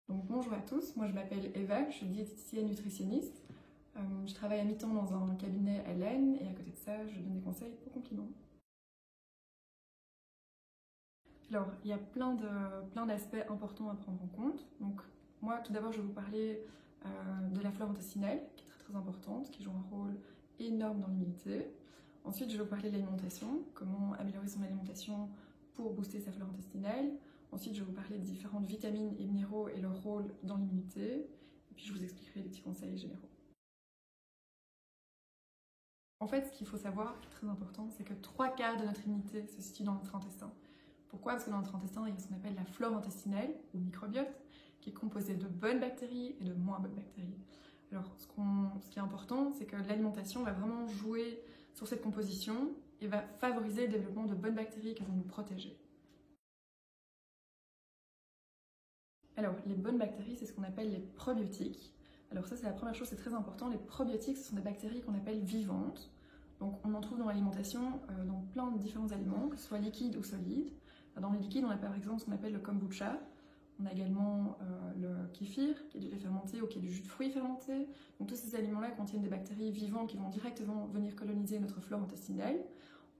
Donc bonjour à tous, moi je m'appelle Eva, je suis diététicienne nutritionniste. Je travaille à mi-temps dans un cabinet à Leyne et à côté de ça, je donne des conseils pour compléments. Alors, il y a plein d'aspects importants à prendre en compte. Donc, moi, tout d'abord, je vais vous parler de la flore intestinale, qui est très importante, qui joue un rôle énorme dans l'immunité. Ensuite, je vais vous parler de l'alimentation, comment améliorer son alimentation pour booster sa flore intestinale. Ensuite, je vais vous parler de différentes vitamines et minéraux et leur rôle dans l'immunité. Et puis, je vous expliquerai les petits conseils généraux. En fait, ce qu'il faut savoir, qui est très important, c'est que 3/4 de notre immunité se situe dans notre intestin. Pourquoi? Parce que dans notre intestin, il y a ce qu'on appelle la flore intestinale, ou microbiote, qui est composé de bonnes bactéries et de moins bonnes bactéries. Alors, ce qui est important, c'est que l'alimentation va vraiment jouer sur cette composition et va favoriser le développement de bonnes bactéries qui vont nous protéger. Alors, les bonnes bactéries, c'est ce qu'on appelle les probiotiques. Alors ça, c'est la première chose, c'est très important. Les probiotiques, ce sont des bactéries qu'on appelle vivantes. Donc, on en trouve dans l'alimentation, dans plein de différents aliments, que ce soit liquides ou solides. Dans les liquides, on a par exemple ce qu'on appelle le kombucha. On a également le kéfir, qui est du lait fermenté ou qui est du jus de fruits fermenté. Donc, tous ces aliments-là contiennent des bactéries vivantes qui vont directement venir coloniser notre flore intestinale.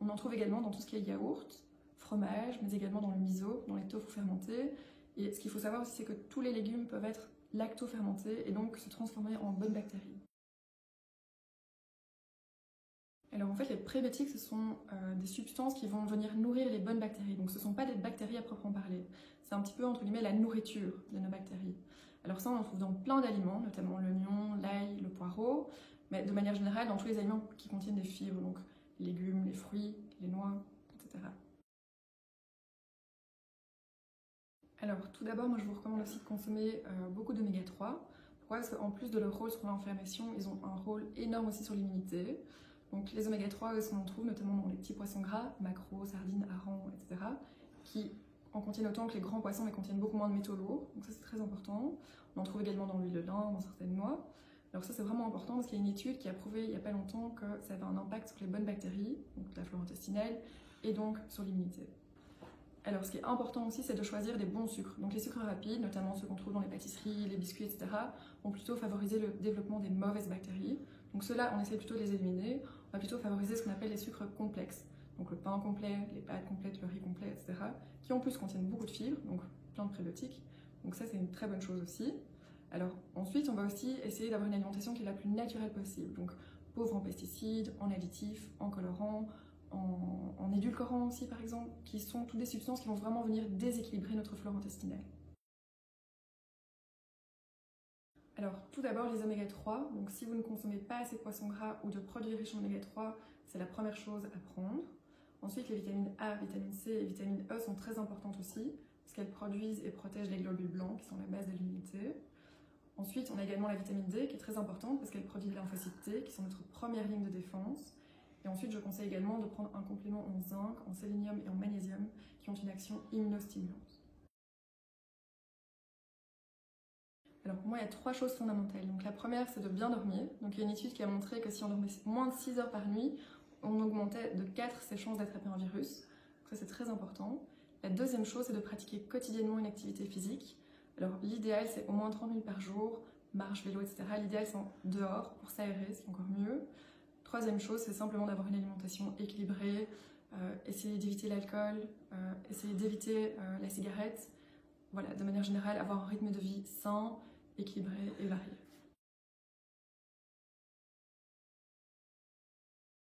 On en trouve également dans tout ce qui est yaourt, fromage, mais également dans le miso, dans les tofu fermentés. Et ce qu'il faut savoir aussi, c'est que tous les légumes peuvent être lacto-fermentés et donc se transformer en bonnes bactéries. Alors en fait, les prébiotiques, ce sont des substances qui vont venir nourrir les bonnes bactéries. Donc ce ne sont pas des bactéries à proprement parler. C'est un petit peu, entre guillemets, la nourriture de nos bactéries. Alors ça, on en trouve dans plein d'aliments, notamment l'oignon, l'ail, le poireau, mais de manière générale, dans tous les aliments qui contiennent des fibres, donc les légumes, les fruits, les noix, etc. Alors tout d'abord, moi je vous recommande aussi de consommer beaucoup d'oméga 3. Pourquoi? Parce qu'en plus de leur rôle sur l'inflammation, ils ont un rôle énorme aussi sur l'immunité. Donc les oméga 3, on en trouve notamment dans les petits poissons gras, maquereaux, sardines, harengs, etc. qui en contiennent autant que les grands poissons, mais contiennent beaucoup moins de métaux lourds. Donc ça c'est très important. On en trouve également dans l'huile de lin, dans certaines noix. Alors ça c'est vraiment important parce qu'il y a une étude qui a prouvé il n'y a pas longtemps que ça avait un impact sur les bonnes bactéries, donc la flore intestinale, et donc sur l'immunité. Alors, ce qui est important aussi, c'est de choisir des bons sucres. Donc, les sucres rapides, notamment ceux qu'on trouve dans les pâtisseries, les biscuits, etc., vont plutôt favoriser le développement des mauvaises bactéries. Donc, ceux-là, on essaie plutôt de les éliminer. On va plutôt favoriser ce qu'on appelle les sucres complexes. Donc, le pain complet, les pâtes complètes, le riz complet, etc., qui en plus contiennent beaucoup de fibres, donc plein de prébiotiques. Donc, ça, c'est une très bonne chose aussi. Alors, ensuite, on va aussi essayer d'avoir une alimentation qui est la plus naturelle possible. Donc, pauvre en pesticides, en additifs, en colorants, en édulcorants aussi par exemple, qui sont toutes des substances qui vont vraiment venir déséquilibrer notre flore intestinale. Alors tout d'abord les oméga 3, donc si vous ne consommez pas assez de poissons gras ou de produits riches en oméga 3, c'est la première chose à prendre. Ensuite les vitamines A, vitamine C et vitamine E sont très importantes aussi, parce qu'elles produisent et protègent les globules blancs qui sont la base de l'immunité. Ensuite on a également la vitamine D qui est très importante parce qu'elle produit les lymphocytes T qui sont notre première ligne de défense. Et ensuite, je conseille également de prendre un complément en zinc, en sélénium et en magnésium qui ont une action immunostimulante. Alors pour moi, il y a 3 choses fondamentales. Donc la première, c'est de bien dormir. Donc il y a une étude qui a montré que si on dormait moins de 6 heures par nuit, on augmentait de 4 ses chances d'attraper un virus. Donc ça, c'est très important. La deuxième chose, c'est de pratiquer quotidiennement une activité physique. Alors l'idéal, c'est au moins 30 minutes par jour, marche, vélo, etc. L'idéal, c'est dehors pour s'aérer, c'est encore mieux. Troisième chose, c'est simplement d'avoir une alimentation équilibrée, essayer d'éviter l'alcool, essayer d'éviter la cigarette. Voilà, de manière générale, avoir un rythme de vie sain, équilibré et varié.